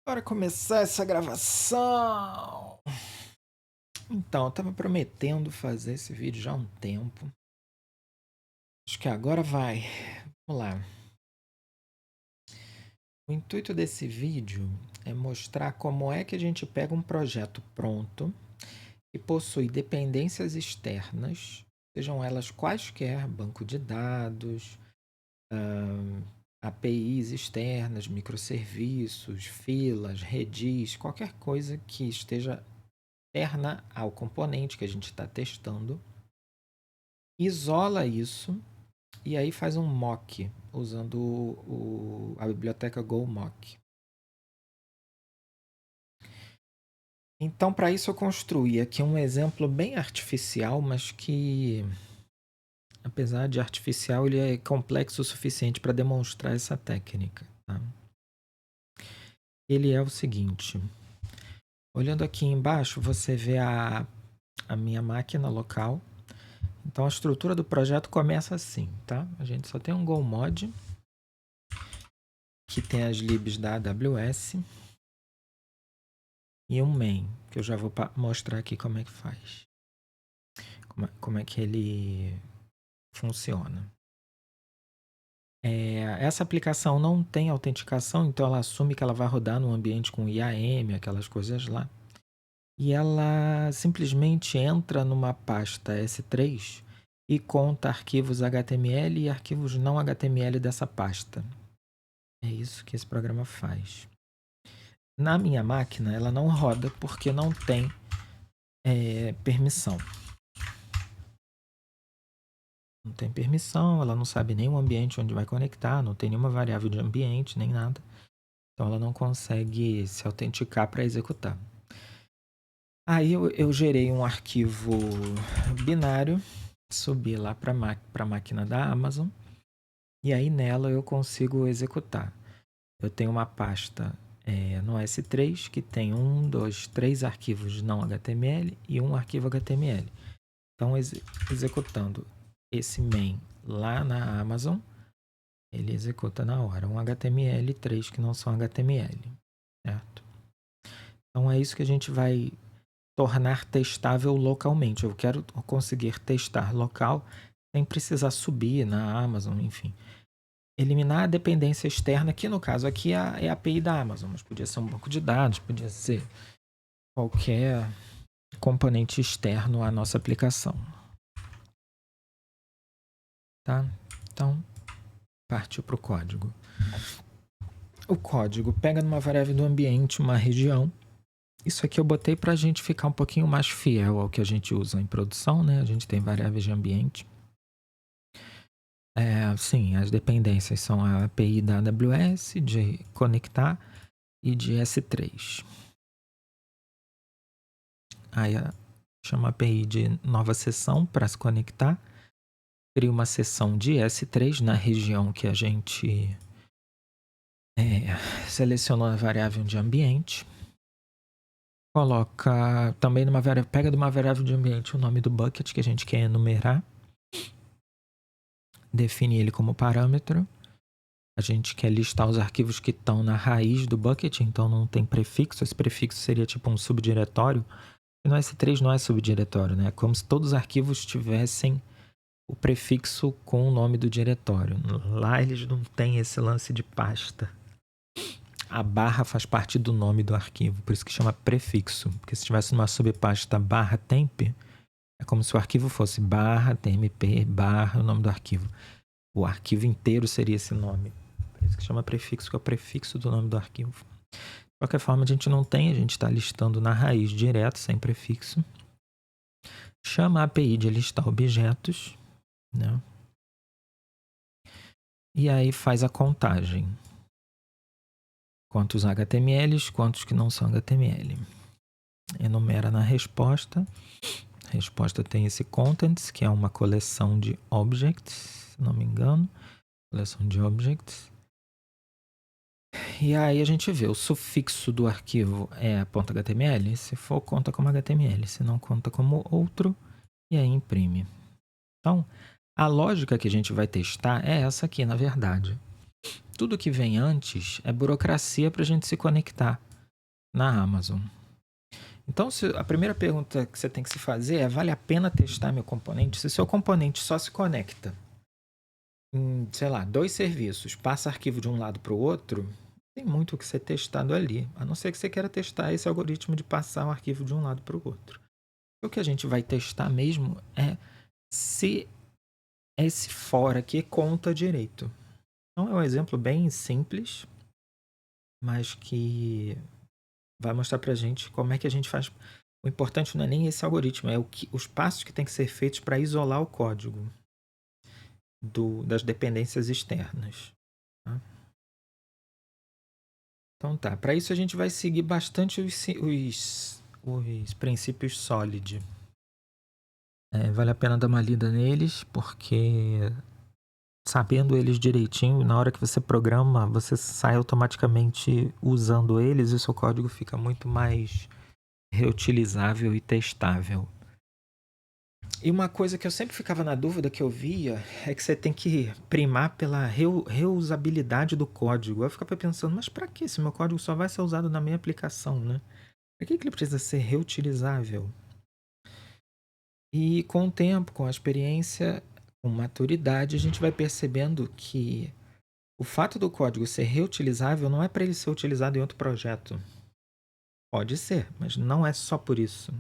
Bora começar essa gravação. Então, eu tava prometendo fazer esse vídeo já há um tempo. Acho que agora vai. Vamos lá. O intuito desse vídeo é mostrar como é que a gente pega um projeto pronto que possui dependências externas, sejam elas quaisquer, banco de dados, APIs externas, microserviços, filas, redis, qualquer coisa que esteja externa ao componente que a gente está testando, isola isso e aí faz um mock usando a biblioteca GoMock. Então, para isso eu construí aqui um exemplo bem artificial, mas que, apesar de artificial, ele é complexo o suficiente para demonstrar essa técnica. Tá? Ele é o seguinte. Olhando aqui embaixo, você vê a minha máquina local. Então, a estrutura do projeto começa assim, tá? A gente só tem um GoMod, que tem as libs da AWS, e um main, que eu já vou mostrar aqui como é que faz. Como é que ele funciona. Essa aplicação não tem autenticação, então ela assume que ela vai rodar num ambiente com IAM, aquelas coisas lá. E ela simplesmente entra numa pasta S3 e conta arquivos HTML e arquivos não HTML dessa pasta. É isso que esse programa faz. Na minha máquina, ela não roda porque não tem permissão. Não tem permissão, ela não sabe nem o ambiente onde vai conectar, não tem nenhuma variável de ambiente, nem nada. Então ela não consegue se autenticar para executar. Aí eu gerei um arquivo binário, subi lá para a máquina da Amazon, e aí nela eu consigo executar. Eu tenho uma pasta no S3 que tem 1, 2, 3 arquivos não HTML e um arquivo HTML. Então, executando esse main lá na Amazon, ele executa na hora um HTML e 3 que não são HTML, certo? Então, é isso que a gente vai tornar testável localmente. Eu quero conseguir testar local sem precisar subir na Amazon, enfim. Eliminar a dependência externa, que no caso aqui é a API da Amazon, mas podia ser um banco de dados, podia ser qualquer componente externo à nossa aplicação. Tá? Então, partiu para o código. O código pega numa variável do ambiente uma região. Isso aqui eu botei para a gente ficar um pouquinho mais fiel ao que a gente usa em produção, né? A gente tem variáveis de ambiente. Sim, as dependências são a API da AWS, de conectar e de S3. Aí chama a API de nova sessão para se conectar. Cria uma sessão de S3 na região que a gente selecionou a variável de ambiente. Coloca também numa variável, pega de uma variável de ambiente o nome do bucket que a gente quer enumerar. Define ele como parâmetro. A gente quer listar os arquivos que estão na raiz do bucket, então não tem prefixo. Esse prefixo seria tipo um subdiretório. E no S3 não é subdiretório, né? É como se todos os arquivos tivessem o prefixo com o nome do diretório. Lá eles não têm esse lance de pasta. A barra faz parte do nome do arquivo, por isso que chama prefixo. Porque se tivesse numa subpasta barra temp, é como se o arquivo fosse barra tmp barra o nome do arquivo. O arquivo inteiro seria esse nome. Por isso que chama prefixo, que é o prefixo do nome do arquivo. De qualquer forma, a gente não tem, a gente está listando na raiz direto, sem prefixo. Chama a API de listar objetos, né? E aí faz a contagem. Quantos HTMLs, quantos que não são HTML. Enumera na resposta. A resposta tem esse contents, que é uma coleção de objects, se não me engano. Coleção de objects. E aí a gente vê o sufixo do arquivo é .html. Se for, conta como HTML. Se não, conta como outro. E aí imprime. Então, a lógica que a gente vai testar é essa aqui, na verdade. Tudo que vem antes é burocracia para a gente se conectar. na Amazon. Então, a primeira pergunta que você tem que se fazer é: vale a pena testar meu componente? Se o seu componente só se conecta em, sei lá, 2 serviços, passa arquivo de um lado para o outro, tem muito o que ser testado ali. A não ser que você queira testar esse algoritmo de passar o arquivo de um lado para o outro. O que a gente vai testar mesmo é se esse for aqui conta direito. Então, é um exemplo bem simples, mas que vai mostrar pra gente como é que a gente faz. O importante não é nem esse algoritmo, é os passos que tem que ser feitos para isolar o código das dependências externas. Tá? Então tá, para isso a gente vai seguir bastante os princípios SOLID. Vale a pena dar uma lida neles, porque sabendo eles direitinho, na hora que você programa, você sai automaticamente usando eles e o seu código fica muito mais reutilizável e testável. E uma coisa que eu sempre ficava na dúvida que eu via é que você tem que primar pela reusabilidade do código. Eu ficava pensando, mas para que se meu código só vai ser usado na minha aplicação, né? Para que ele precisa ser reutilizável? E com o tempo, com a experiência, com maturidade, a gente vai percebendo que o fato do código ser reutilizável não é para ele ser utilizado em outro projeto. Pode ser, mas não é só por isso.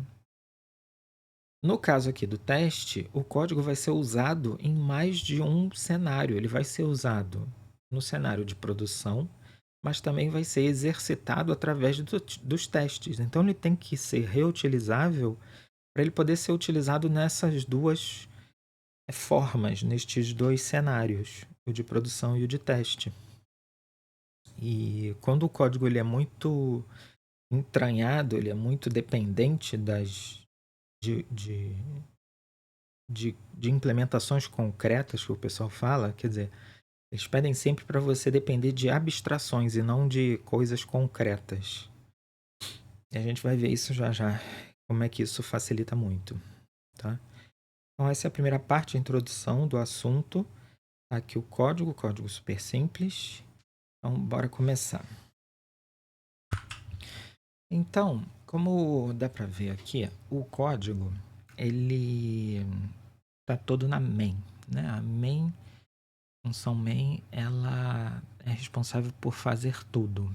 No caso aqui do teste, o código vai ser usado em mais de um cenário. Ele vai ser usado no cenário de produção, mas também vai ser exercitado através dos testes. Então, ele tem que ser reutilizável para ele poder ser utilizado nessas duas formas, nestes dois cenários, o de produção e o de teste. E quando o código ele é muito entranhado, ele é muito dependente de implementações concretas que o pessoal fala, quer dizer, eles pedem sempre para você depender de abstrações e não de coisas concretas. E a gente vai ver isso já já, como é que isso facilita muito, tá? Então essa é a primeira parte, a introdução do assunto. Aqui o código super simples. Então bora começar. Então, como dá para ver aqui, o código ele tá todo na main, né? A main, função main, ela é responsável por fazer tudo.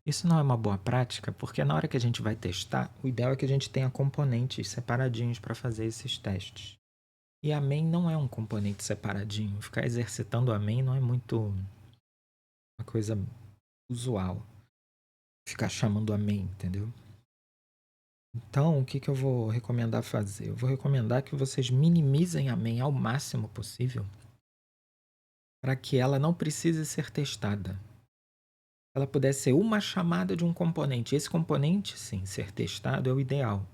Isso não é uma boa prática, porque na hora que a gente vai testar, o ideal é que a gente tenha componentes separadinhos para fazer esses testes. E a main não é um componente separadinho. Ficar exercitando a main não é muito uma coisa usual. Ficar chamando a main, entendeu? Então, o que eu vou recomendar fazer? Eu vou recomendar que vocês minimizem a main ao máximo possível para que ela não precise ser testada. Se ela puder ser uma chamada de um componente, esse componente, sim, ser testado é o ideal.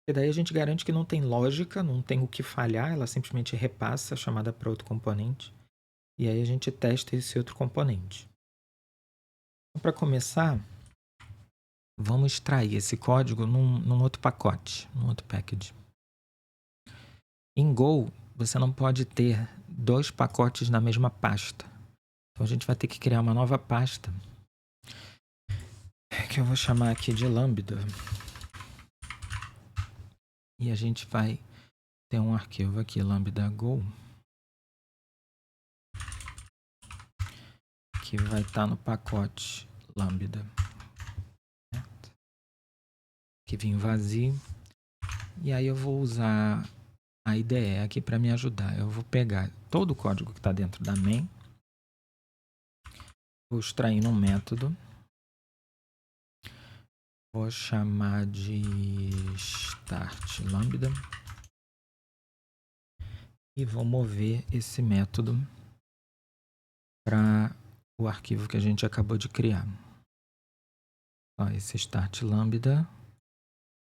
E daí a gente garante que não tem lógica, não tem o que falhar, ela simplesmente repassa a chamada para outro componente. E aí a gente testa esse outro componente. Então, para começar, vamos extrair esse código num outro pacote, num outro package. Em Go, você não pode ter 2 pacotes na mesma pasta. Então a gente vai ter que criar uma nova pasta, que eu vou chamar aqui de Lambda. E a gente vai ter um arquivo aqui, Lambda Go, que vai estar no pacote Lambda, certo? Que vem vazio. E aí eu vou usar a IDE aqui para me ajudar. Eu vou pegar todo o código que está dentro da main, vou extrair num método, vou chamar de start lambda e vou mover esse método para o arquivo que a gente acabou de criar. Ó, esse start lambda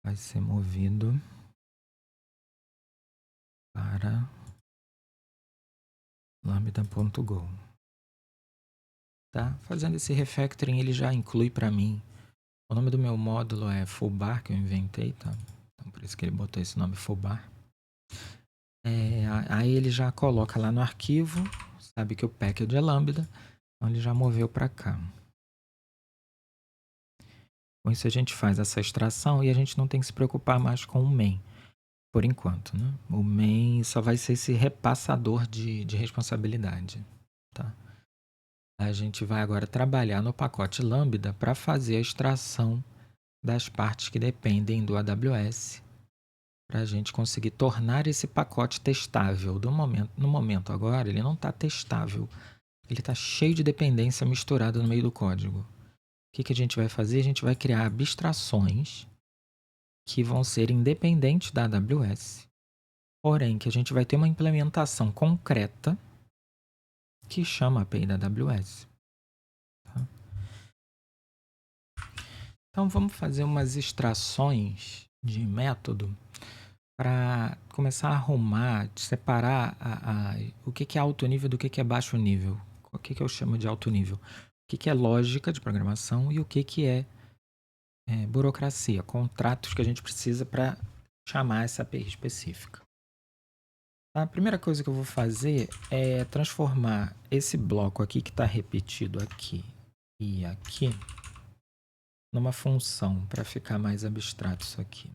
vai ser movido para lambda.go. Tá? Fazendo esse refactoring, ele já inclui para mim. O nome do meu módulo é fullbar, que eu inventei, tá? Então, por isso que ele botou esse nome fullbar. Aí ele já coloca lá no arquivo, sabe que o package é lambda, então ele já moveu para cá. Com isso a gente faz essa extração e a gente não tem que se preocupar mais com o main, por enquanto, né? O main só vai ser esse repassador de responsabilidade, tá? A gente vai agora trabalhar no pacote Lambda para fazer a extração das partes que dependem do AWS, para a gente conseguir tornar esse pacote testável. No momento agora, ele não está testável. Ele está cheio de dependência misturada no meio do código. O que a gente vai fazer? A gente vai criar abstrações que vão ser independentes da AWS, porém que a gente vai ter uma implementação concreta que chama a API da AWS. Tá? Então vamos fazer umas extrações de método para começar a arrumar, separar o que é alto nível do que é baixo nível. O que eu chamo de alto nível? O que é lógica de programação e o que é burocracia, contratos que a gente precisa para chamar essa API específica. A primeira coisa que eu vou fazer é transformar esse bloco aqui que está repetido aqui e aqui numa função para ficar mais abstrato isso aqui.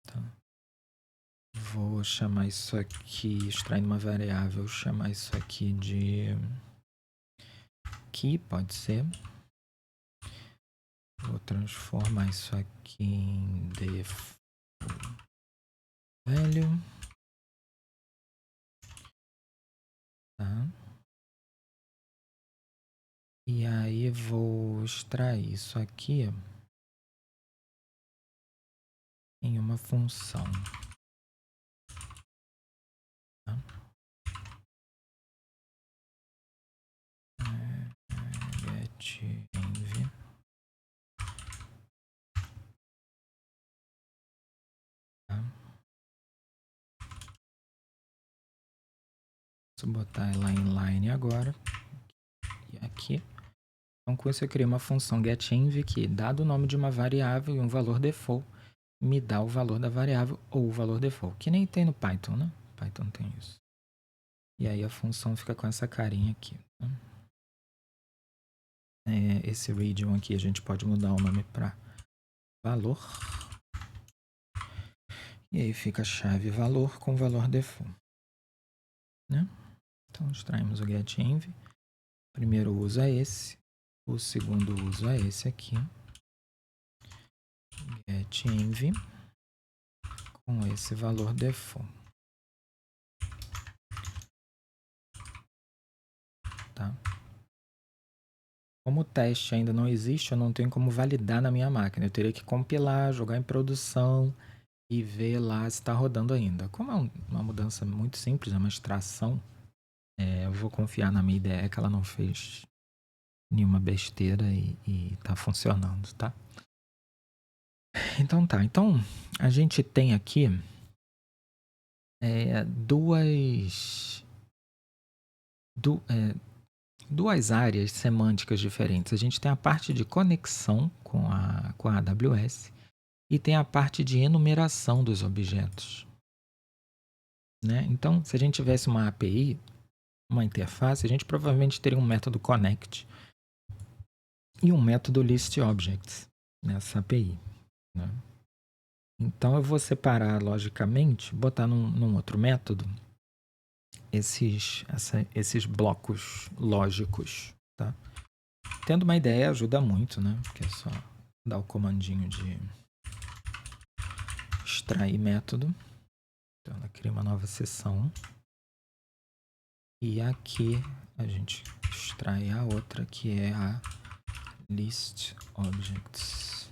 Tá? Vou chamar isso aqui, extraindo uma variável, chamar isso aqui de key, pode ser. Vou transformar isso aqui em default value. Tá? E aí vou extrair isso aqui em uma função. Tá? Get_env. Tá? Vou botar ela inline agora. E aqui. Então, com isso eu criei uma função getEnv que, dado o nome de uma variável e um valor default, me dá o valor da variável ou o valor default, que nem tem no Python, né? Python tem isso. E aí a função fica com essa carinha aqui. Tá? Esse region aqui a gente pode mudar o nome para valor. E aí fica a chave valor com valor default. Né? Então extraímos o getEnv. O primeiro uso é esse. O segundo uso é esse aqui. GetEnv com esse valor default. Tá? Como o teste ainda não existe, eu não tenho como validar na minha máquina. Eu teria que compilar, jogar em produção e ver lá se está rodando ainda. Como é uma mudança muito simples, é uma extração, eu vou confiar na minha ideia que ela não fez nenhuma besteira e está funcionando, tá? Então tá. Então a gente tem aqui duas áreas semânticas diferentes. A gente tem a parte de conexão com a AWS e tem a parte de enumeração dos objetos. Né? Então, se a gente tivesse uma API, uma interface, a gente provavelmente teria um método connect e um método listObjects nessa API. Né? Então, eu vou separar logicamente, botar num outro método esses blocos lógicos. Tá? Tendo uma ideia ajuda muito, né? Porque é só dar o comandinho de extrair método. Então, ela cria uma nova seção. E aqui a gente extrai a outra, que é a listObjects.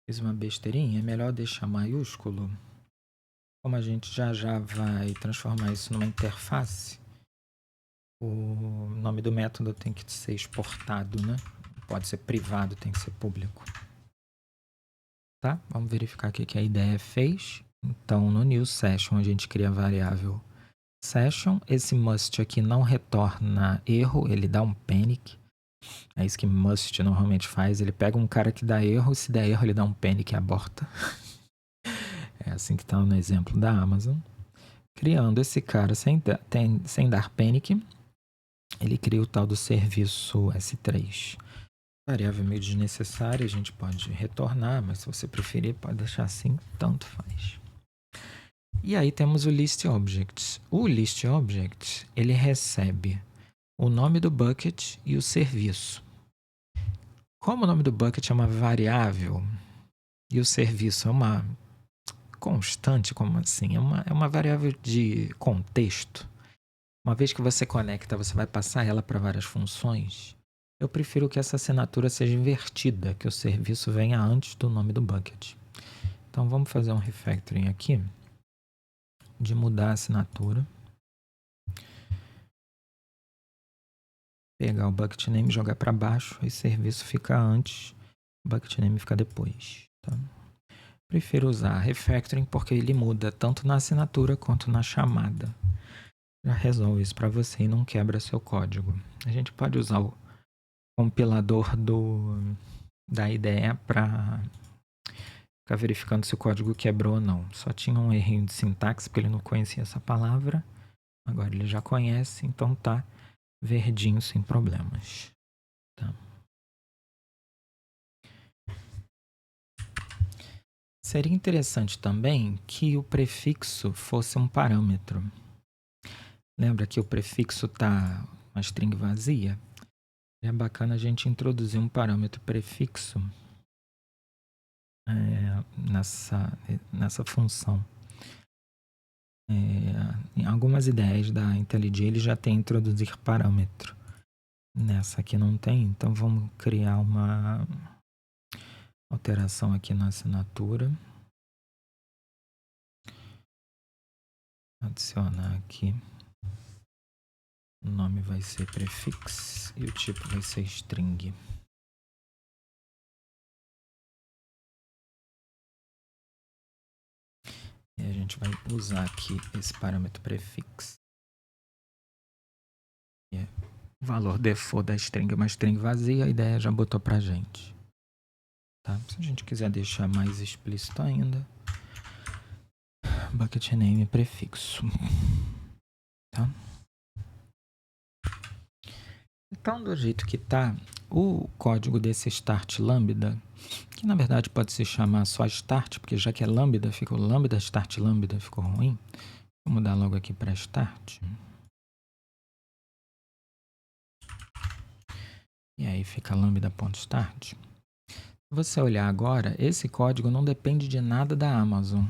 Fiz uma besteirinha, é melhor deixar maiúsculo. Como a gente já vai transformar isso numa interface, o nome do método tem que ser exportado, né? Pode ser privado, tem que ser público. Tá? Vamos verificar o que a ideia fez. Então, no new session, a gente cria a variável session. Esse must aqui não retorna erro, ele dá um panic. É isso que must normalmente faz. Ele pega um cara que dá erro, se der erro, ele dá um panic e aborta. É assim que está no exemplo da Amazon. Criando esse cara sem dar panic, ele cria o tal do serviço S3. Variável meio desnecessária, a gente pode retornar, mas se você preferir, pode deixar assim, tanto faz. E aí temos o list objects. O list object, ele recebe o nome do bucket e o serviço. Como o nome do bucket é uma variável e o serviço é uma constante, como assim? É uma variável de contexto. Uma vez que você conecta, você vai passar ela para várias funções. Eu prefiro que essa assinatura seja invertida, que o serviço venha antes do nome do bucket. Então vamos fazer um refactoring aqui de mudar a assinatura. Pegar o bucket name e jogar para baixo, e serviço fica antes, o bucket name fica depois. Tá? Prefiro usar refactoring porque ele muda tanto na assinatura quanto na chamada. Já resolve isso para você e não quebra seu código. A gente pode usar o compilador da IDE para ficar verificando se o código quebrou ou não. Só tinha um errinho de sintaxe porque ele não conhecia essa palavra. Agora ele já conhece, então tá verdinho sem problemas. Tá? Seria interessante também que o prefixo fosse um parâmetro. Lembra que o prefixo está uma string vazia? É bacana a gente introduzir um parâmetro prefixo nessa função. Em algumas ideias da IntelliJ ele já tem introduzir parâmetro. Nessa aqui não tem, então vamos criar uma alteração aqui na assinatura. Adicionar aqui. O nome vai ser prefix e o tipo vai ser string. E a gente vai usar aqui esse parâmetro prefix. O valor default da string é uma string vazia, a ideia já botou pra gente. Tá? Se a gente quiser deixar mais explícito ainda, bucket name prefixo. Tá? Então, do jeito que tá, o código desse start lambda, que na verdade pode se chamar só start, porque já que é lambda, ficou lambda start lambda, ficou ruim. Vou mudar logo aqui para start. E aí fica lambda.start. Se você olhar agora, esse código não depende de nada da Amazon,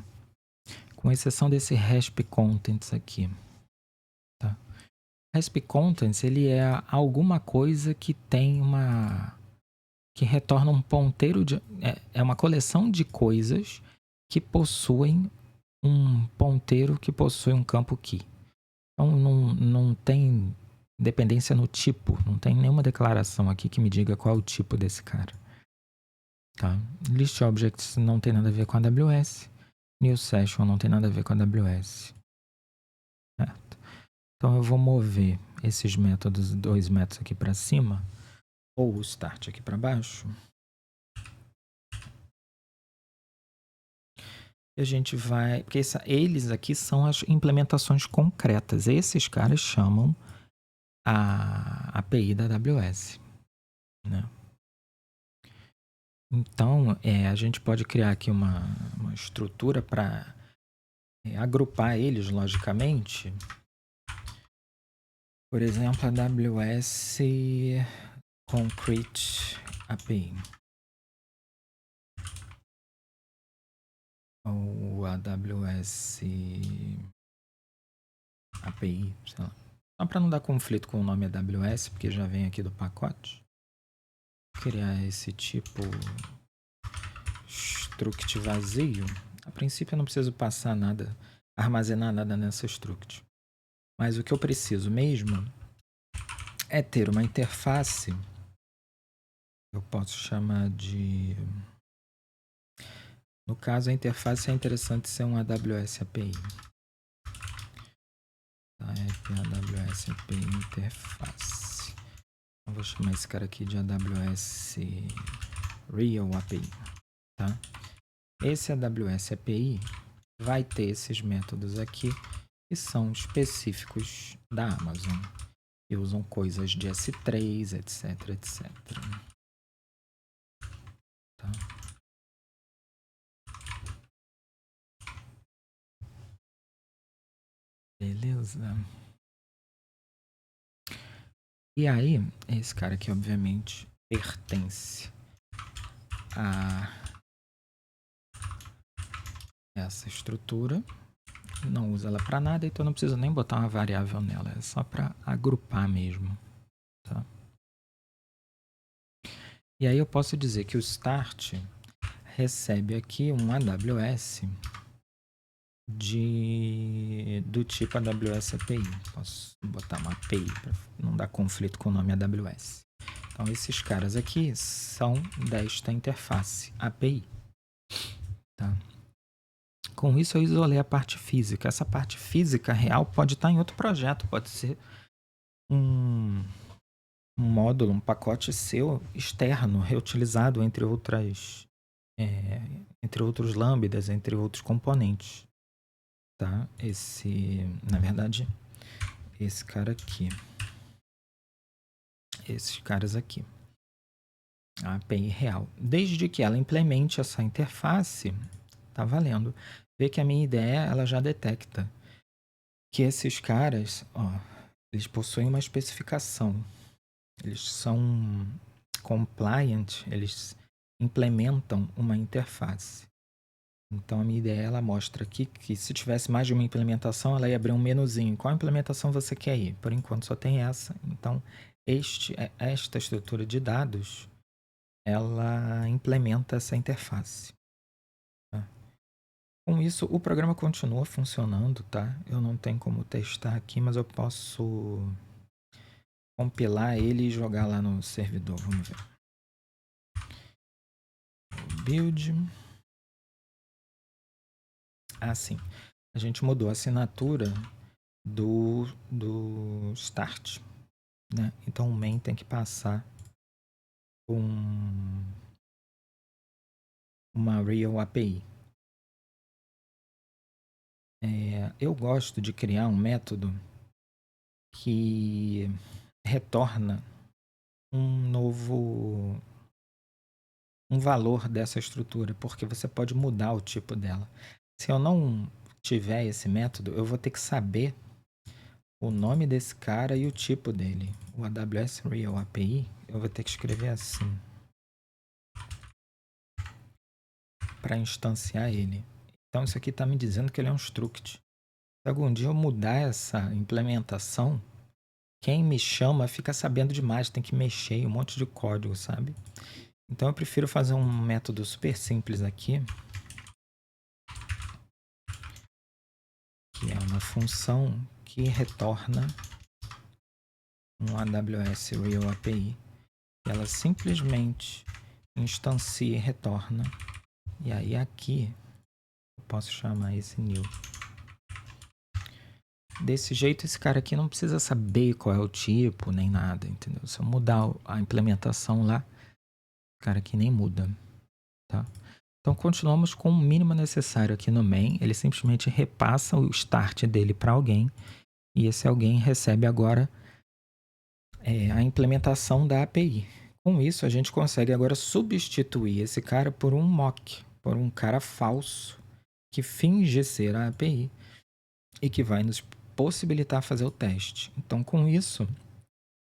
com exceção desse resp contents aqui. Tá? Resp contents, ele é alguma coisa que tem que retorna um ponteiro de... É uma coleção de coisas que possuem um ponteiro que possui um campo key. Então não tem dependência no tipo, não tem nenhuma declaração aqui que me diga qual é o tipo desse cara. Tá? List objects não tem nada a ver com a AWS. New session não tem nada a ver com a AWS. Certo? Então eu vou mover esses métodos, dois métodos aqui para cima, ou o start aqui para baixo. E a gente vai... Porque eles aqui são as implementações concretas. Esses caras chamam a API da AWS. Né? Então, a gente pode criar aqui uma estrutura para agrupar eles logicamente. Por exemplo, a AWS Concrete API. Ou a AWS API, sei lá. Só para não dar conflito com o nome AWS, porque já vem aqui do pacote. Criar esse tipo struct vazio. A princípio eu não preciso passar nada, armazenar nada nessa struct. Mas o que eu preciso mesmo é ter uma interface. Eu posso chamar de... No caso, a interface é interessante ser um AWS API. AWS API interface. Eu vou chamar esse cara aqui de AWS Real API. Tá? Esse AWS API vai ter esses métodos aqui que são específicos da Amazon. E usam coisas de S3, etc, etc. Beleza. E aí, esse cara aqui, obviamente, pertence a essa estrutura. Não usa ela para nada, então não preciso nem botar uma variável nela. É só para agrupar mesmo. Tá? E aí eu posso dizer que o start recebe aqui um AWS do tipo AWS API. Posso botar uma API para não dar conflito com o nome AWS. Então, esses caras aqui são desta interface API. Tá? Com isso, eu isolei a parte física. Essa parte física real pode estar em outro projeto, pode ser um módulo, um pacote seu externo, reutilizado entre outros lambdas, entre outros componentes. Tá? Na verdade, esse cara aqui. Esses caras aqui. A API real. Desde que ela implemente essa interface, tá valendo. Vê que a minha ideia, ela já detecta que esses caras, eles possuem uma especificação. Eles são compliant, eles implementam uma interface. Então, a minha ideia, ela mostra aqui que se tivesse mais de uma implementação, ela ia abrir um menuzinho. Qual implementação você quer ir? Por enquanto, só tem essa. Então, esta estrutura de dados, ela implementa essa interface. Tá? Com isso, o programa continua funcionando, tá? Eu não tenho como testar aqui, mas eu posso compilar ele e jogar lá no servidor. Vamos ver. Build. Sim. A gente mudou a assinatura do start. Né? Então, o main tem que passar uma Real API. Eu gosto de criar um método que retorna um valor dessa estrutura, porque você pode mudar o tipo dela. Se eu não tiver esse método, eu vou ter que saber o nome desse cara e o tipo dele. O AWS Real API, eu vou ter que escrever assim para instanciar ele. Então isso aqui está me dizendo que ele é um struct. Se algum dia eu mudar essa implementação, quem me chama fica sabendo demais, tem que mexer em um monte de código, sabe? Então eu prefiro fazer um método super simples aqui, que é uma função que retorna um AWS Real API. Ela simplesmente instancia e retorna. E aí aqui eu posso chamar esse new. Desse jeito, esse cara aqui não precisa saber qual é o tipo, nem nada, entendeu? Se eu mudar a implementação lá, o cara aqui nem muda, tá? Então, continuamos com o mínimo necessário aqui no main. Ele simplesmente repassa o start dele para alguém. E esse alguém recebe agora a implementação da API. Com isso, a gente consegue agora substituir esse cara por um mock, por um cara falso, que finge ser a API e que vai nos possibilitar fazer o teste. Então, com isso,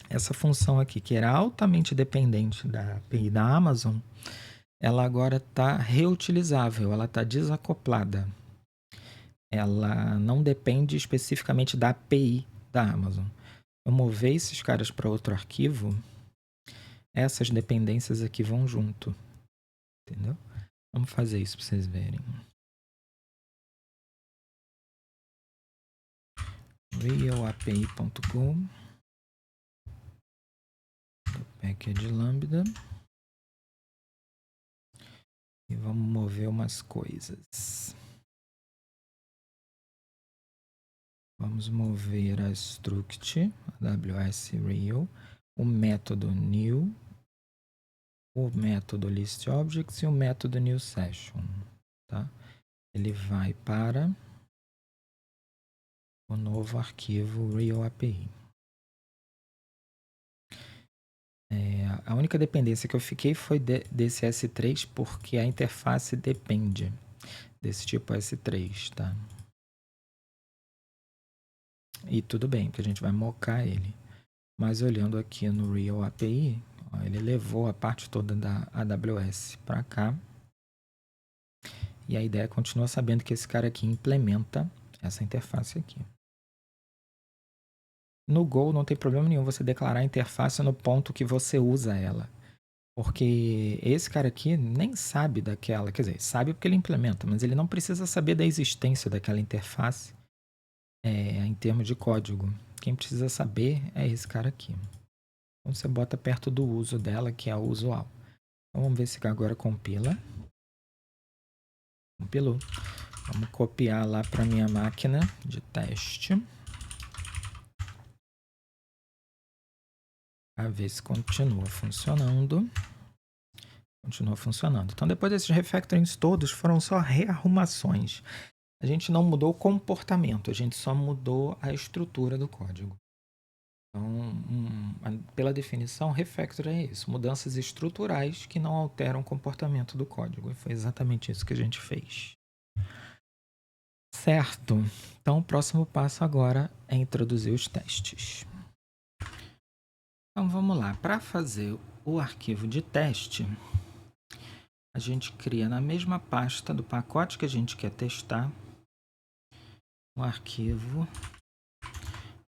essa função aqui, que era altamente dependente da API da Amazon, ela agora está reutilizável, ela está desacoplada. Ela não depende especificamente da API da Amazon. Eu mover esses caras para outro arquivo, essas dependências aqui vão junto. Entendeu? Vamos fazer isso para vocês verem. realapi.go package lambda e vamos mover umas coisas. Vamos mover a struct AWS Real, o método new, o método listObjects e o método newSession. Tá? Ele vai para o novo arquivo Real API. A única dependência que eu fiquei foi desse S3, porque a interface depende desse tipo S3, tá? E tudo bem, porque a gente vai mocar ele. Mas olhando aqui no Real API, ó, ele levou a parte toda da AWS para cá. E a ideia continua sabendo que esse cara aqui implementa essa interface aqui. No Go não tem problema nenhum você declarar a interface no ponto que você usa ela. Porque esse cara aqui nem sabe daquela, quer dizer, sabe porque ele implementa, mas ele não precisa saber da existência daquela interface em termos de código. Quem precisa saber é esse cara aqui. Então você bota perto do uso dela, que é o usual. Então vamos ver se agora compila. Compilou. Vamos copiar lá para minha máquina de teste. A ver se continua funcionando. Continua funcionando. Então, depois desses refactorings todos, foram só rearrumações. A gente não mudou o comportamento, a gente só mudou a estrutura do código. Então, pela definição, refactor é isso. Mudanças estruturais que não alteram o comportamento do código. E foi exatamente isso que a gente fez. Certo. Então, o próximo passo agora é introduzir os testes. Então, vamos lá. Para fazer o arquivo de teste, a gente cria na mesma pasta do pacote que a gente quer testar um arquivo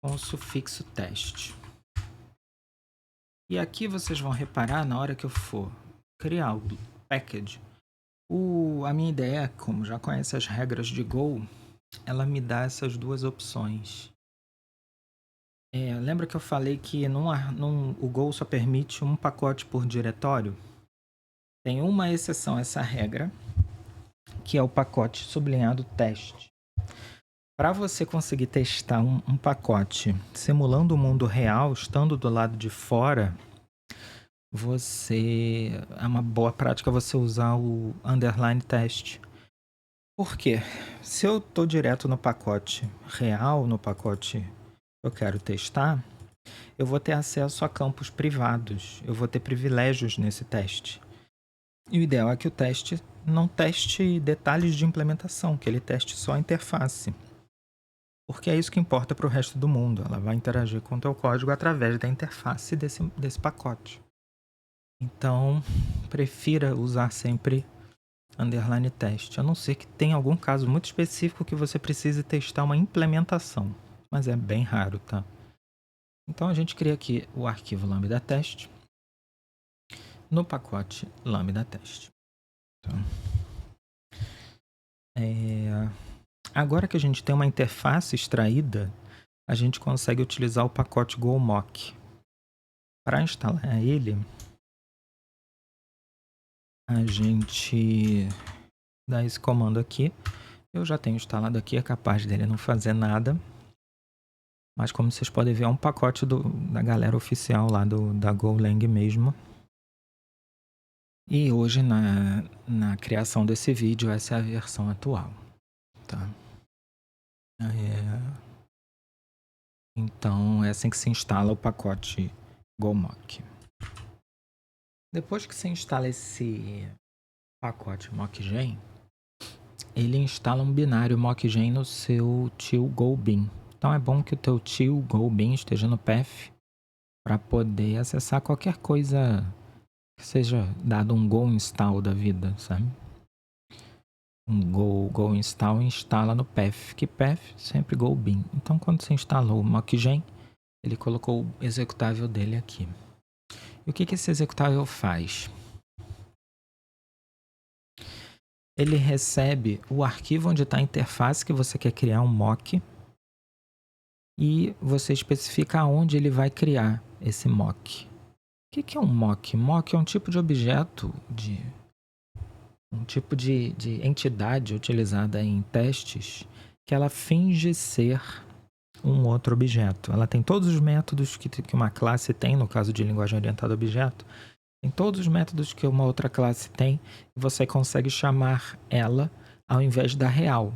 com o sufixo teste. E aqui vocês vão reparar, na hora que eu for criar o package, a minha ideia, como já conhece as regras de Go, ela me dá essas duas opções. Lembra que eu falei que o Go só permite um pacote por diretório? Tem uma exceção a essa regra, que é o pacote sublinhado teste. Para você conseguir testar um pacote simulando o mundo real, estando do lado de fora, é uma boa prática você usar o underline test. Por quê? Se eu estou direto no pacote real, no pacote que eu quero testar, eu vou ter acesso a campos privados, eu vou ter privilégios nesse teste. E o ideal é que o teste não teste detalhes de implementação, que ele teste só a interface. Porque é isso que importa para o resto do mundo. Ela vai interagir com o teu código através da interface desse pacote. Então, prefira usar sempre underline test, a não ser que tenha algum caso muito específico que você precise testar uma implementação. Mas é bem raro, tá? Então, a gente cria aqui o arquivo lambda test no pacote lambda test. Então, agora que a gente tem uma interface extraída, a gente consegue utilizar o pacote GoMock. Para instalar ele, a gente dá esse comando aqui. Eu já tenho instalado aqui, é capaz dele não fazer nada. Mas como vocês podem ver, é um pacote da galera oficial lá da Golang mesmo. E hoje, na criação desse vídeo, essa é a versão atual. Tá? Então, é assim que se instala o pacote GoMock. Depois que você instala esse pacote mockgen, ele instala um binário mockgen no seu tio GoBeam. Então é bom que o teu tio GoBeam esteja no path para poder acessar qualquer coisa que seja dado um go install da vida, sabe? Um go install instala no path, que path sempre GoBeam. Então quando você instalou o mockgen, ele colocou o executável dele aqui. E o que esse executável faz? Ele recebe o arquivo onde está a interface que você quer criar um mock e você especifica aonde ele vai criar esse mock. O que é um mock? Mock é um tipo de objeto, um tipo de entidade utilizada em testes que ela finge ser um outro objeto. Ela tem todos os métodos que uma classe tem, no caso de linguagem orientada a objeto, tem todos os métodos que uma outra classe tem e você consegue chamar ela ao invés da real.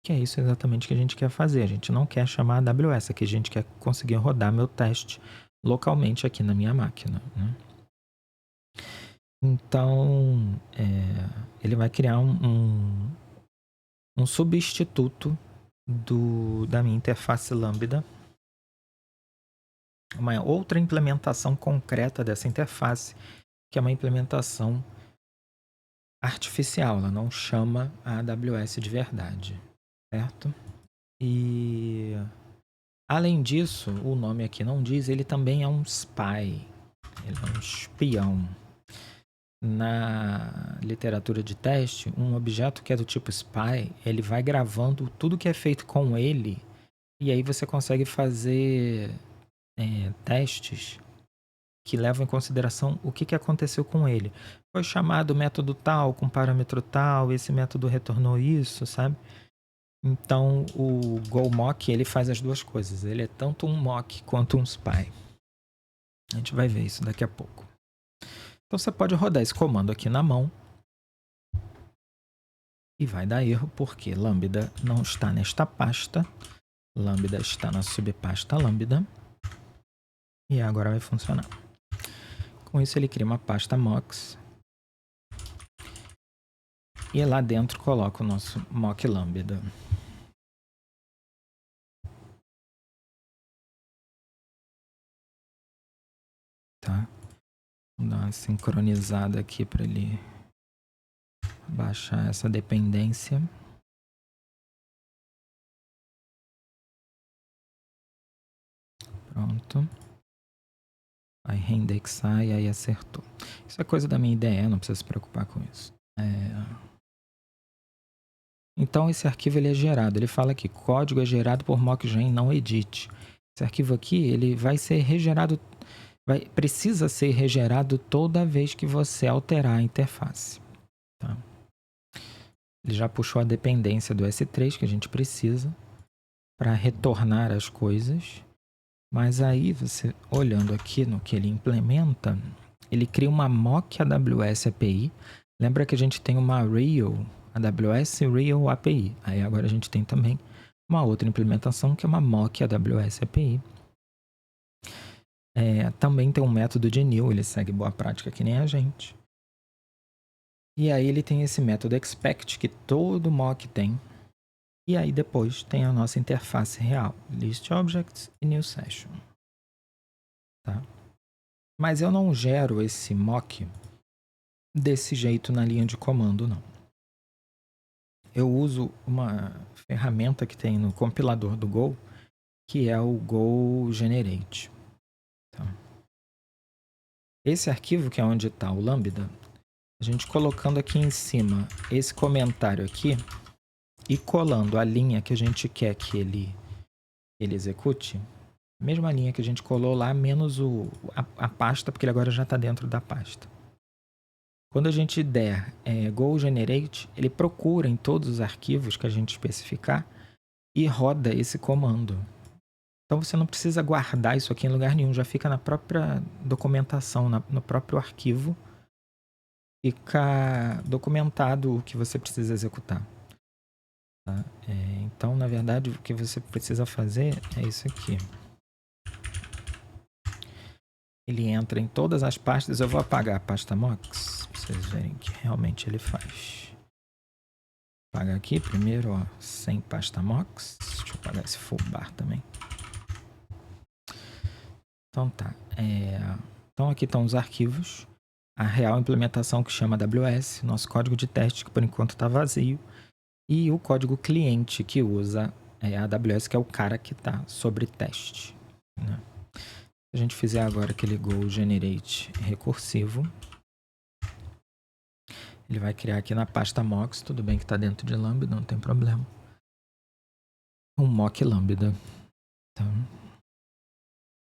Que é isso exatamente que a gente quer fazer. A gente não quer chamar a AWS, aqui a gente quer conseguir rodar meu teste localmente aqui na minha máquina, né? Então, ele vai criar um substituto da minha interface Lambda. Uma outra implementação concreta dessa interface, que é uma implementação artificial, ela não chama a AWS de verdade, certo? E além disso, o nome aqui não diz, ele também é um spy, ele é um espião. Na literatura de teste, um objeto que é do tipo spy, ele vai gravando tudo que é feito com ele, e aí você consegue fazer testes que levam em consideração o que aconteceu com ele. Foi chamado método tal, com parâmetro tal, esse método retornou isso, sabe? Então, o GoMock, ele faz as duas coisas. Ele é tanto um mock quanto um spy. A gente vai ver isso daqui a pouco. Então, você pode rodar esse comando aqui na mão. E vai dar erro porque Lambda não está nesta pasta. Lambda está na subpasta Lambda. E agora vai funcionar. Com isso, ele cria uma pasta mocks. E lá dentro coloca o nosso mock Lambda. Tá? Vou dar uma sincronizada aqui para ele baixar essa dependência. Pronto. Aí reindexar e aí acertou. Isso é coisa da minha IDE, não precisa se preocupar com isso. Então esse arquivo ele é gerado. Ele fala aqui, código é gerado por mockgen, não edit. Esse arquivo aqui ele vai ser regerado, precisa ser regerado toda vez que você alterar a interface. Tá? Ele já puxou a dependência do S3 que a gente precisa para retornar as coisas. Mas aí, você olhando aqui no que ele implementa, ele cria uma mock AWS API. Lembra que a gente tem uma Real AWS Real API. Aí agora a gente tem também uma outra implementação que é uma mock AWS API. Também tem um método de new, ele segue boa prática que nem a gente. E aí ele tem esse método expect que todo mock tem. E aí depois tem a nossa interface real, list objects e new session. Tá? Mas eu não gero esse mock desse jeito na linha de comando, não. Eu uso uma ferramenta que tem no compilador do Go, que é o Go Generate. Tá? Esse arquivo, que é onde está o Lambda, a gente colocando aqui em cima esse comentário aqui e colando a linha que a gente quer que ele execute, mesma linha que a gente colou lá, menos a pasta, porque ele agora já está dentro da pasta. Quando a gente der Go Generate, ele procura em todos os arquivos que a gente especificar e roda esse comando. Então você não precisa guardar isso aqui em lugar nenhum, já fica na própria documentação, no próprio arquivo, fica documentado o que você precisa executar. Tá? Então, na verdade, o que você precisa fazer é isso aqui. Ele entra em todas as pastas. Eu vou apagar a pasta mocks para vocês verem que realmente ele faz. Apagar aqui primeiro, ó, sem pasta mocks. Deixa eu apagar esse full bar também. Então tá. Então aqui estão os arquivos. A real implementação que chama AWS, nosso código de teste que por enquanto está vazio. E o código cliente que usa a AWS, que é o cara que está sobre teste. Né? Se a gente fizer agora aquele Go Generate recursivo, ele vai criar aqui na pasta mocks, tudo bem que está dentro de Lambda, não tem problema. Um mock Lambda.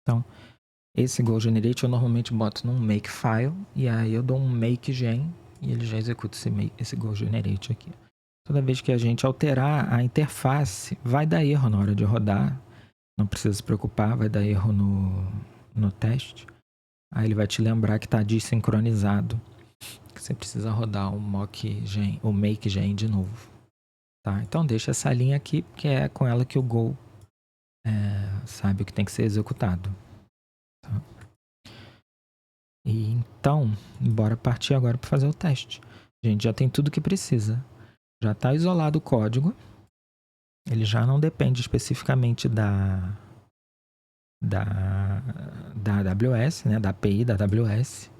Então, esse Go Generate eu normalmente boto num Makefile, e aí eu dou um Makegen, e ele já executa esse Go Generate aqui. Toda vez que a gente alterar a interface, vai dar erro na hora de rodar. Não precisa se preocupar, vai dar erro no teste. Aí ele vai te lembrar que está desincronizado. Que você precisa rodar o mockgen, o makegen de novo. Tá? Então deixa essa linha aqui, porque é com ela que o Go sabe o que tem que ser executado. Tá? E então, bora partir agora para fazer o teste. A gente já tem tudo que precisa. Já está isolado o código. ele já não depende especificamente da AWS, né, da API da AWS.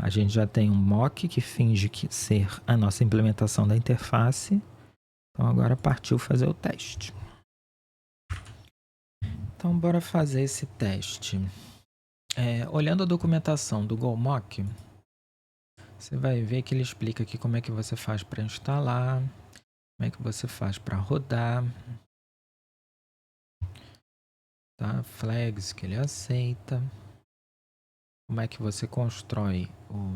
A gente já tem um mock que finge ser a nossa implementação da interface. Então agora partiu fazer o teste. Então bora fazer esse teste. Olhando a documentação do GoMock, você vai ver que ele explica aqui como é que você faz para instalar, como é que você faz para rodar, tá? Flags que ele aceita, como é que você constrói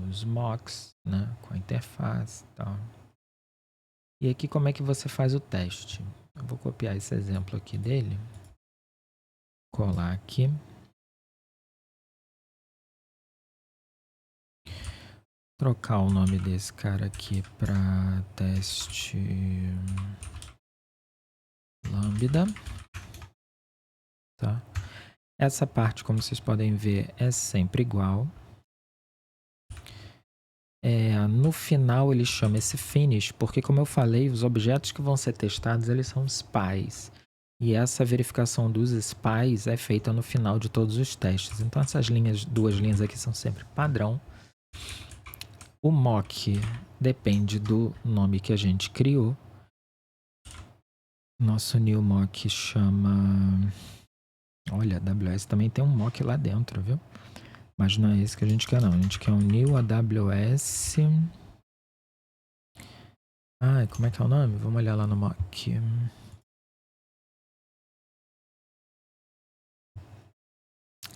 os mocks, né, com a interface e tal. E aqui como é que você faz o teste. Eu vou copiar esse exemplo aqui dele, colar aqui. Trocar o nome desse cara aqui para teste lambda, tá? Essa parte, como vocês podem ver, é sempre igual. No final ele chama esse finish, porque como eu falei, os objetos que vão ser testados, eles são spies. E essa verificação dos spies é feita no final de todos os testes. Então essas duas linhas aqui são sempre padrão. O mock depende do nome que a gente criou. Nosso new mock chama... Olha, a AWS também tem um mock lá dentro, viu? Mas não é esse que a gente quer, não. A gente quer um new AWS... como é que é o nome? Vamos olhar lá no mock.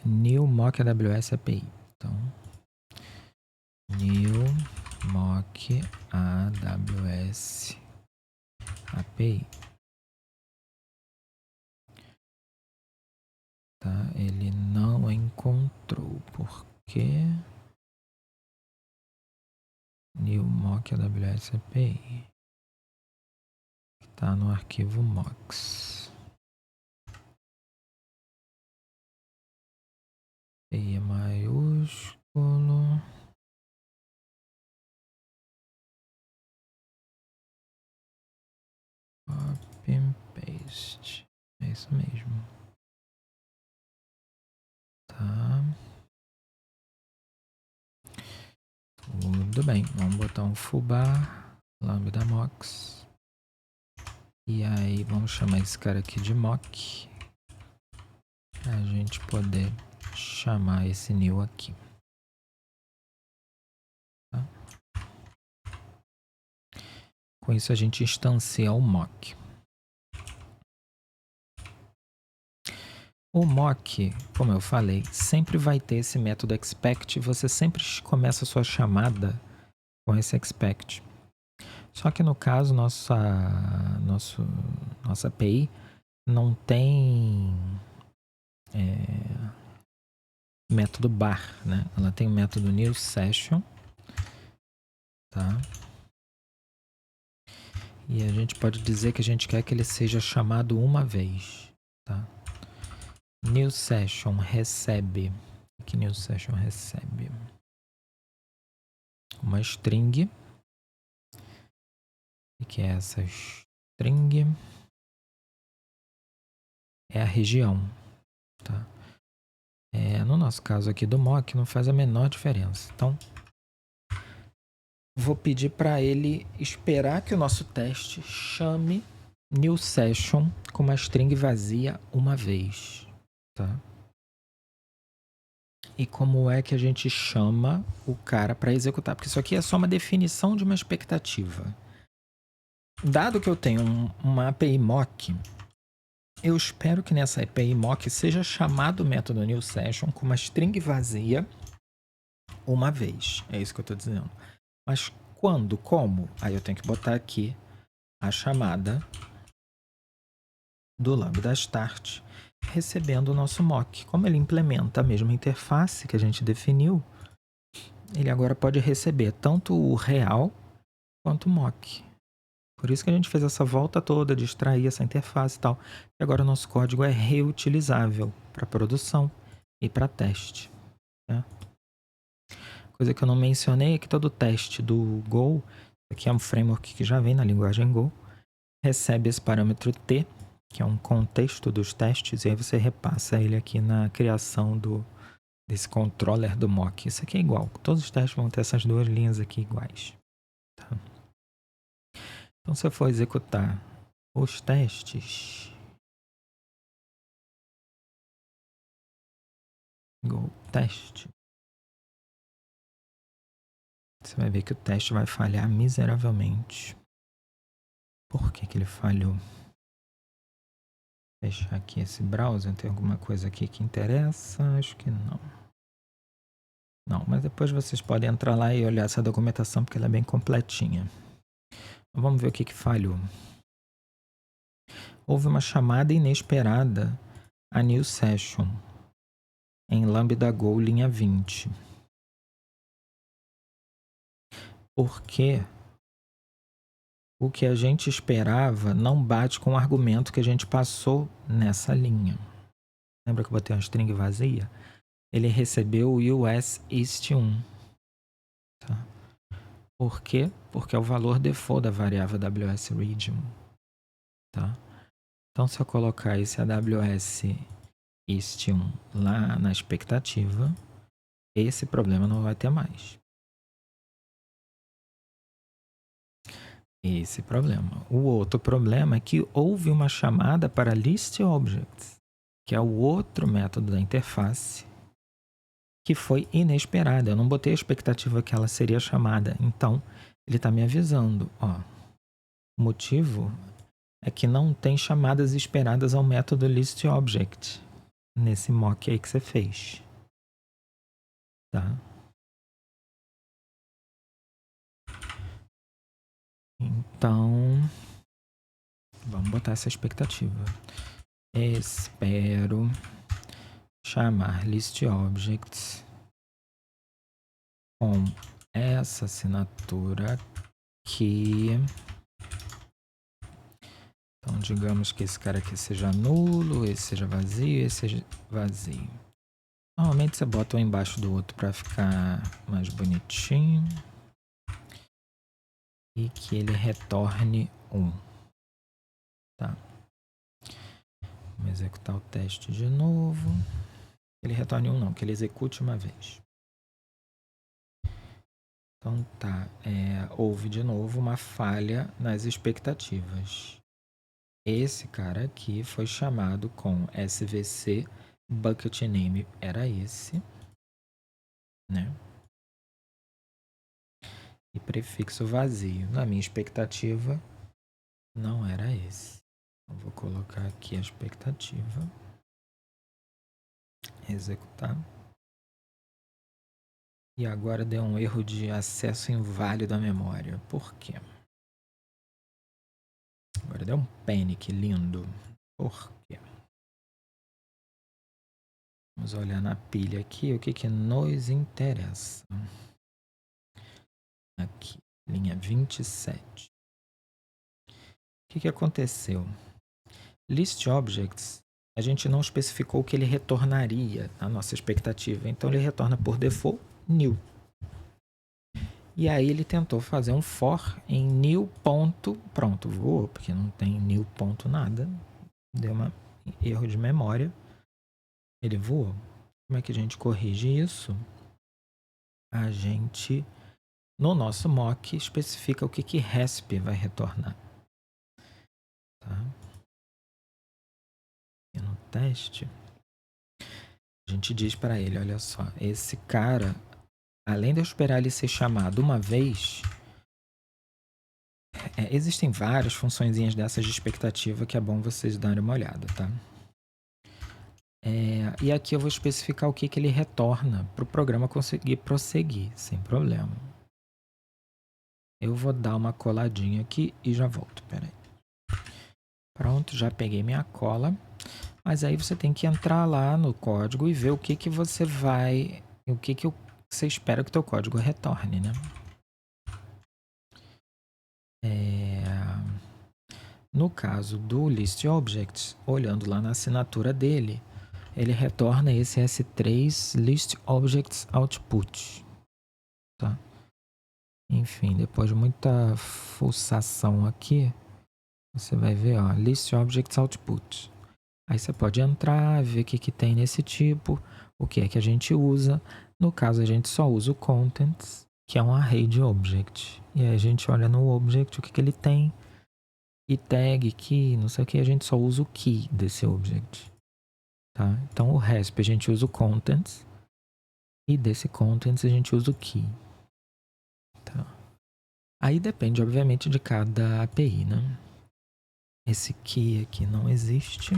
New mock AWS API. Então, new mock AWS API. Tá? Ele não encontrou. Por quê? New mock AWS API. Está no arquivo mocks. E maiúsculo. Copy and paste. É isso mesmo. Tá. Tudo bem. Vamos botar um foobar. Lambda mocks. E aí vamos chamar esse cara aqui de mock. Pra gente poder chamar esse new aqui. Tá? Com isso a gente instancia o mock. O mock, como eu falei, sempre vai ter esse método expect. Você sempre começa a sua chamada com esse expect. Só que no caso, nossa API não tem método bar, né? Ela tem o método new session, tá? E a gente pode dizer que a gente quer que ele seja chamado uma vez, tá? New session recebe, que new session recebe uma string, e que é essa string é a região, tá? No nosso caso aqui do mock não faz a menor diferença. Então, vou pedir para ele esperar que o nosso teste chame new session com uma string vazia uma vez, tá? E como é que a gente chama o cara para executar? Porque isso aqui é só uma definição de uma expectativa. Dado que eu tenho uma API mock, eu espero que nessa API mock seja chamado o método new session com uma string vazia uma vez. É isso que eu estou dizendo. Mas quando? Como? Aí eu tenho que botar aqui a chamada do lambda start recebendo o nosso mock. Como ele implementa a mesma interface que a gente definiu, ele agora pode receber tanto o real quanto o mock. Por isso que a gente fez essa volta toda de extrair essa interface e tal. E agora o nosso código é reutilizável para produção e para teste. Né? Coisa que eu não mencionei é que todo teste do Go, aqui é um framework que já vem na linguagem Go, recebe esse parâmetro T, que é um contexto dos testes, e aí você repassa ele aqui na criação desse controller do mock. Isso aqui é igual, todos os testes vão ter essas duas linhas aqui iguais. Tá? Então, se eu for executar os testes, go teste, você vai ver que o teste vai falhar miseravelmente. Por que ele falhou? Fechar aqui esse browser, tem alguma coisa aqui que interessa? Acho que não. Não, mas depois vocês podem entrar lá e olhar essa documentação porque ela é bem completinha. Vamos ver o que falhou. Houve uma chamada inesperada a new session em Lambda Go linha 20. Porque o que a gente esperava não bate com o argumento que a gente passou nessa linha. Lembra que eu botei uma string vazia? Ele recebeu o US East 1. Tá? Por quê? Porque é o valor default da variável AWS Region. Tá? Então, se eu colocar esse AWS East 1 lá na expectativa, esse problema não vai ter mais. Esse problema. O outro problema é que houve uma chamada para ListObjects, que é o outro método da interface, que foi inesperada. Eu não botei a expectativa que ela seria chamada. Então, ele está me avisando. Ó, o motivo é que não tem chamadas esperadas ao método ListObject nesse mock aí que você fez. Tá? Então, vamos botar essa expectativa. Espero chamar ListObjects com essa assinatura aqui. Então, digamos que esse cara aqui seja nulo, esse seja vazio, esse seja vazio. Normalmente você bota um embaixo do outro para ficar mais bonitinho. E que ele retorne 1. Tá. Vamos executar o teste de novo. Ele retorne 1 não, que ele execute uma vez. Então tá, houve de novo uma falha nas expectativas. Esse cara aqui foi chamado com SVC, bucket name era esse, né? E prefixo vazio. Na minha expectativa, não era esse. Então, vou colocar aqui a expectativa. Executar. E agora deu um erro de acesso inválido à memória. Por quê? Agora deu um panic lindo. Por quê? Vamos olhar na pilha aqui o que nos interessa. Aqui, linha 27. O que aconteceu? ListObjects, a gente não especificou o que ele retornaria na nossa expectativa. Então ele retorna por default new. E aí ele tentou fazer um for em new. Pronto, voou, porque não tem new ponto nada. Deu um erro de memória. Ele voou. Como é que a gente corrige isso? A gente, no nosso mock, especifica o que RESP vai retornar. Tá? E no teste, a gente diz para ele, olha só, esse cara, além de eu esperar ele ser chamado uma vez, existem várias funçõezinhas dessas de expectativa que é bom vocês darem uma olhada, tá? E aqui eu vou especificar o que ele retorna para o programa conseguir prosseguir, sem problema. Eu vou dar uma coladinha aqui e já volto, peraí. Pronto, já peguei minha cola. Mas aí você tem que entrar lá no código e ver o que você vai... O que você espera que o teu código retorne, né? No caso do ListObjects, olhando lá na assinatura dele, ele retorna esse S3 ListObjects Output. Tá? Enfim, depois de muita fuçação aqui, Você vai ver, ó, List Objects Output. Aí você pode entrar, ver o que tem nesse tipo, o que é que a gente usa. No caso, a gente só usa o Contents, que é um array de object. E aí a gente olha no object o que ele tem. E tag, key, não sei o que, a gente só usa o key desse object. Tá? Então o RESP a gente usa o Contents. E desse Contents a gente usa o key. Tá? Aí depende, obviamente, de cada API, né? Esse key aqui não existe.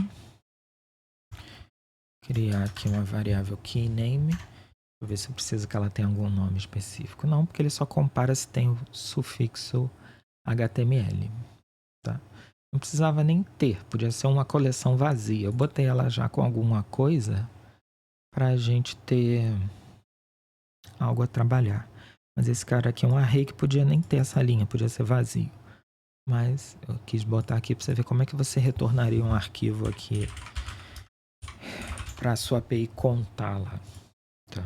Criar aqui uma variável keyName. Vou ver se eu preciso que ela tenha algum nome específico. Não, porque ele só compara se tem o sufixo HTML. Tá? Não precisava nem ter, podia ser uma coleção vazia. Eu botei ela já com alguma coisa para a gente ter algo a trabalhar. Mas esse cara aqui é um array que podia nem ter essa linha, podia ser vazio. Mas eu quis botar aqui para você ver como é que você retornaria um arquivo aqui para a sua API contá-la. Tá?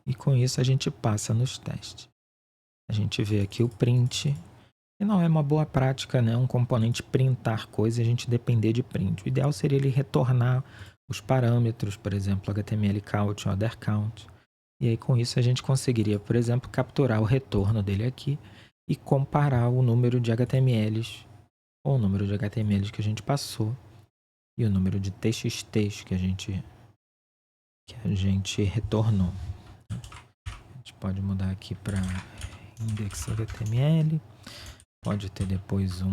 E com isso a gente passa nos testes. A gente vê aqui o print, e não é uma boa prática, né? Um componente printar coisa e a gente depender de print. O ideal seria ele retornar os parâmetros, por exemplo, HTML count, other count. E aí com isso a gente conseguiria, por exemplo, capturar o retorno dele aqui e comparar o número de HTMLs ou o número de HTMLs que a gente passou e o número de TXTs que a gente retornou. A gente pode mudar aqui para index.html. Pode ter depois um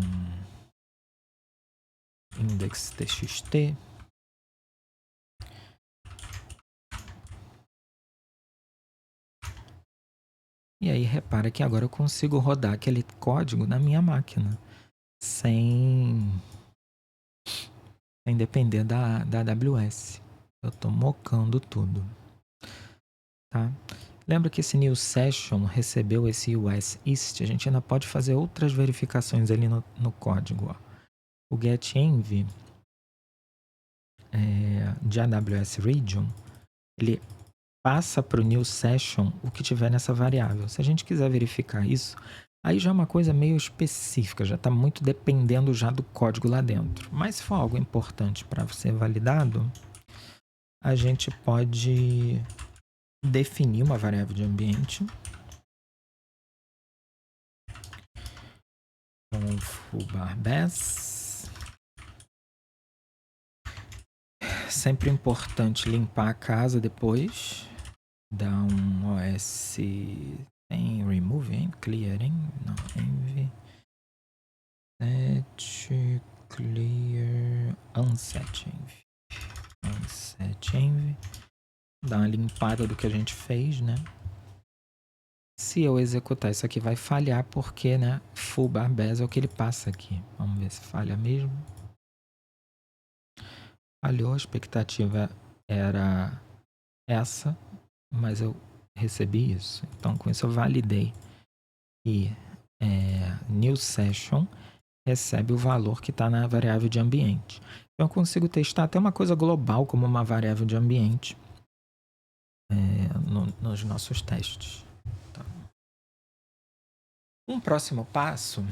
index.txt. E aí repara que agora eu consigo rodar aquele código na minha máquina sem depender da AWS. Eu estou mocando tudo. Tá? Lembra que esse new session recebeu esse US East? A gente ainda pode fazer outras verificações ali no código. Ó. O getEnv de AWS Region, ele passa para o new session o que tiver nessa variável. Se a gente quiser verificar isso, aí já é uma coisa meio específica, já está muito dependendo já do código lá dentro. Mas se for algo importante para ser validado, a gente pode definir uma variável de ambiente com foo_bar_base. Sempre importante limpar a casa depois. Dar um OS em remove, hein? Clear, hein? Não, env. Set clear unset env. Unset env. Dar uma limpada do que a gente fez, né? Se eu executar isso aqui vai falhar porque, né, foo_bar_base é o que ele passa aqui. Vamos ver se falha mesmo. Falhou, a expectativa era essa, mas eu recebi isso. Então, com isso eu validei. E new session recebe o valor que está na variável de ambiente. Então, eu consigo testar até uma coisa global como uma variável de ambiente nos nossos testes. Tá? Um próximo passo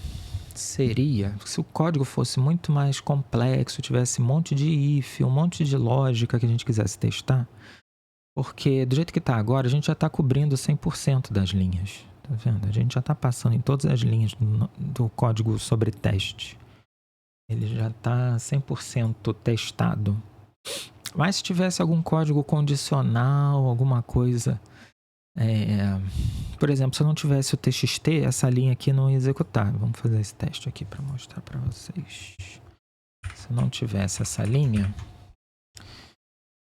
seria, se o código fosse muito mais complexo, tivesse um monte de if, um monte de lógica que a gente quisesse testar, porque do jeito que está agora, a gente já está cobrindo 100% das linhas. Tá vendo? A gente já está passando em todas as linhas do código sobre teste. Ele já está 100% testado. Mas se tivesse algum código condicional, alguma coisa... por exemplo, se eu não tivesse o TXT, essa linha aqui não ia executar. Vamos fazer esse teste aqui para mostrar para vocês. Se eu não tivesse essa linha,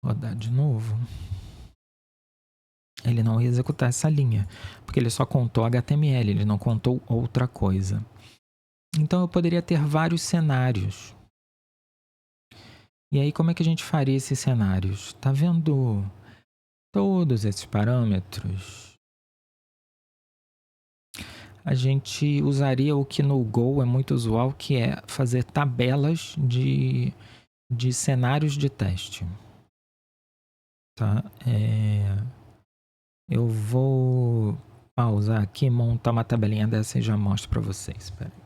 rodar de novo, ele não ia executar essa linha, porque ele só contou HTML, ele não contou outra coisa. Então eu poderia ter vários cenários. E aí como é que a gente faria esses cenários? Tá vendo todos esses parâmetros? A gente usaria o que no Go é muito usual, que é fazer tabelas de cenários de teste. Tá? Eu vou pausar aqui, montar uma tabelinha dessa e já mostro para vocês. Espera aí.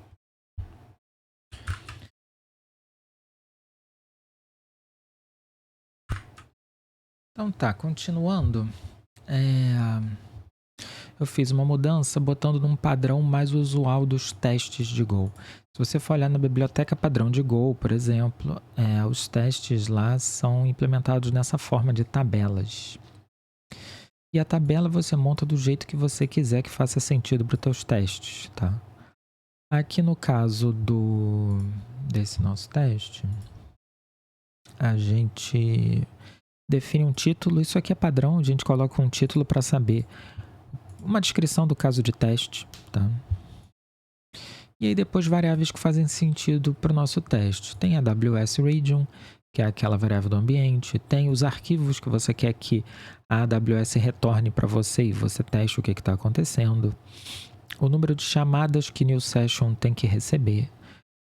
Então tá, continuando. Eu fiz uma mudança botando num padrão mais usual dos testes de Go. Se você for olhar na biblioteca padrão de Go, por exemplo, os testes lá são implementados nessa forma de tabelas. E a tabela você monta do jeito que você quiser que faça sentido para os teus testes, tá? Aqui no caso desse nosso teste, a gente define um título. Isso aqui é padrão, a gente coloca um título para saber uma descrição do caso de teste, tá? E aí depois variáveis que fazem sentido para o nosso teste. Tem a AWS Region, que é aquela variável do ambiente. Tem os arquivos que você quer que a AWS retorne para você e você teste o que está acontecendo. O número de chamadas que New Session tem que receber.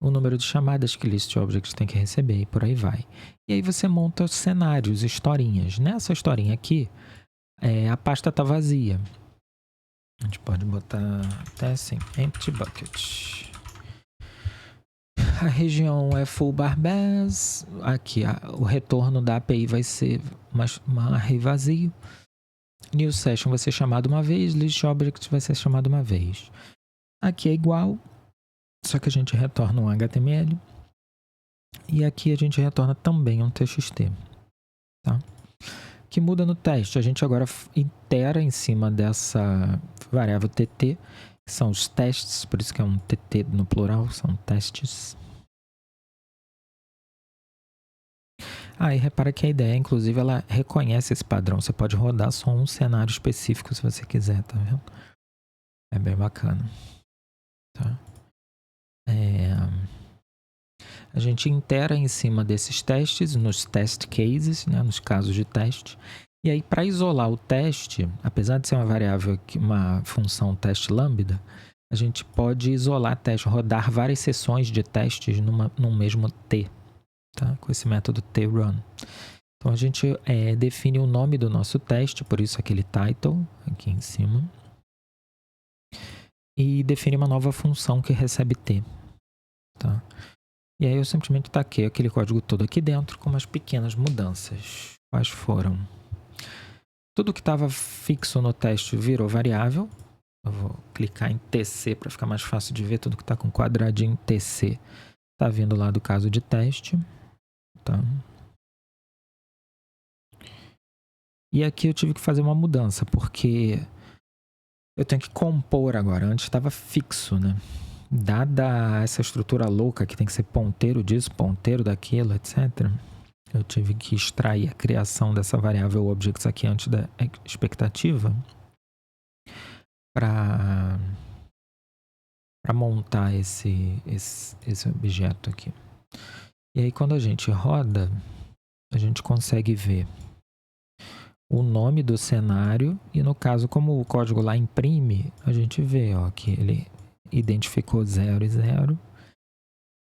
O número de chamadas que List Objects tem que receber e por aí vai. E aí você monta cenários, historinhas. Nessa historinha aqui, a pasta está vazia. A gente pode botar até assim, empty bucket. A região é full barbaz. Aqui, o retorno da API vai ser uma array vazio. New session vai ser chamado uma vez, list object vai ser chamado uma vez. Aqui é igual, só que a gente retorna um HTML. E aqui a gente retorna também um TXT. Tá? O que muda no teste? A gente agora itera em cima dessa variável TT, que são os testes, por isso que é um TT no plural, são testes. E repara que a ideia, inclusive, ela reconhece esse padrão. Você pode rodar só um cenário específico se você quiser, tá vendo? É bem bacana. Tá? A gente itera em cima desses testes, nos test cases, né, nos casos de teste. E aí, para isolar o teste, apesar de ser uma variável, uma função teste lambda, a gente pode isolar teste, rodar várias sessões de testes num mesmo T, tá? Com esse método trun. Então, a gente define o nome do nosso teste, por isso aquele title aqui em cima. E define uma nova função que recebe T, tá? E aí eu simplesmente taquei aquele código todo aqui dentro com umas pequenas mudanças. Quais foram? Tudo que estava fixo no teste virou variável. Eu vou clicar em TC para ficar mais fácil de ver. Tudo que está com quadradinho TC está vindo lá do caso de teste. Tá? E aqui eu tive que fazer uma mudança, porque eu tenho que compor agora. Antes estava fixo, né? Dada essa estrutura louca que tem que ser ponteiro disso, ponteiro daquilo, etc., eu tive que extrair a criação dessa variável objects aqui antes da expectativa para montar esse objeto aqui. E aí, quando a gente roda, a gente consegue ver o nome do cenário e, no caso, como o código lá imprime, a gente vê que ele identificou 0 e 0.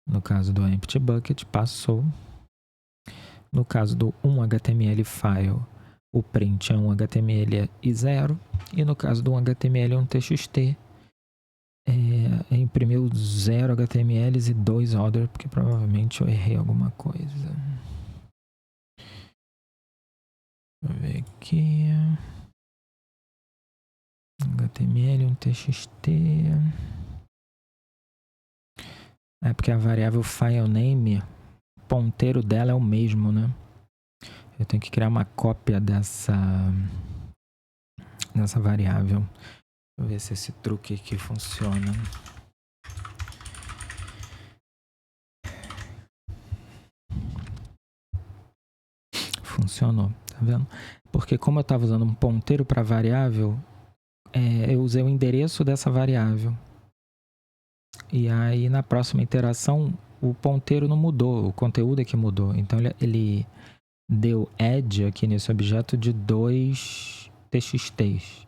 No caso do empty bucket, passou. No caso do HTML file, o print é um HTML e 0. E no caso do HTML é um TXT. Imprimiu 0 HTMLs e 2 other, porque provavelmente eu errei alguma coisa. Deixa eu ver aqui. HTML, um TXT. Porque a variável filename, o ponteiro dela é o mesmo, né? Eu tenho que criar uma cópia dessa variável. Deixa eu ver se esse truque aqui funciona. Funcionou, tá vendo? Porque como eu estava usando um ponteiro para variável, eu usei o endereço dessa variável. E aí, na próxima iteração, o ponteiro não mudou, o conteúdo é que mudou. Então, ele deu add aqui nesse objeto de 2 txts.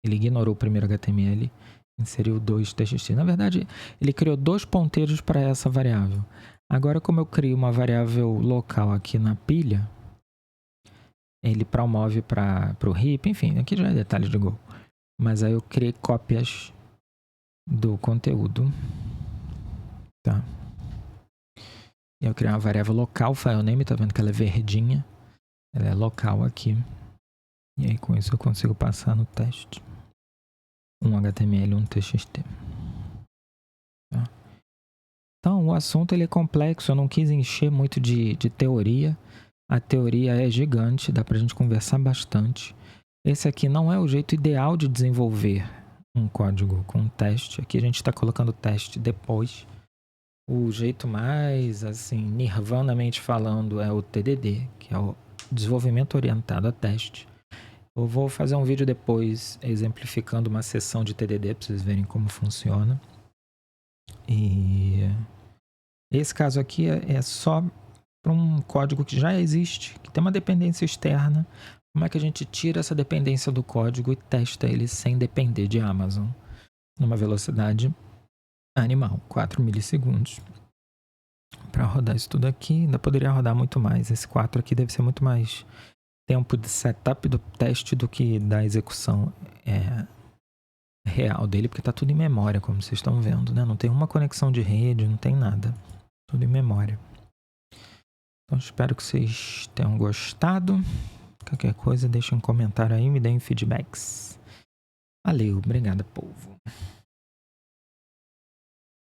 Ele ignorou o primeiro HTML, inseriu 2 txt. Na verdade, ele criou 2 ponteiros para essa variável. Agora, como eu crio uma variável local aqui na pilha, ele promove para o heap, enfim, aqui já é detalhe de Go. Mas aí eu criei cópias do conteúdo, tá? E eu criei uma variável local, filename, tá vendo que ela é verdinha? Ela é local aqui. E aí com isso eu consigo passar no teste. Um HTML e um TXT. Tá? Então o assunto ele é complexo, eu não quis encher muito de teoria. A teoria é gigante, dá pra gente conversar bastante. Esse aqui não é o jeito ideal de desenvolver um código com teste. Aqui a gente está colocando teste depois. O jeito mais, assim, nirvanamente falando, é o TDD, que é o desenvolvimento orientado a teste. Eu vou fazer um vídeo depois exemplificando uma sessão de TDD para vocês verem como funciona. E esse caso aqui é só para um código que já existe, que tem uma dependência externa. Como é que a gente tira essa dependência do código e testa ele sem depender de Amazon? Numa velocidade animal, 4 milissegundos. Para rodar isso tudo aqui, ainda poderia rodar muito mais. Esse 4 aqui deve ser muito mais tempo de setup do teste do que da execução real dele, porque está tudo em memória, como vocês estão vendo, né? Não tem uma conexão de rede, não tem nada. Tudo em memória. Então, espero que vocês tenham gostado. Qualquer coisa, deixem um comentário aí, me deem feedbacks. Valeu, obrigado, povo.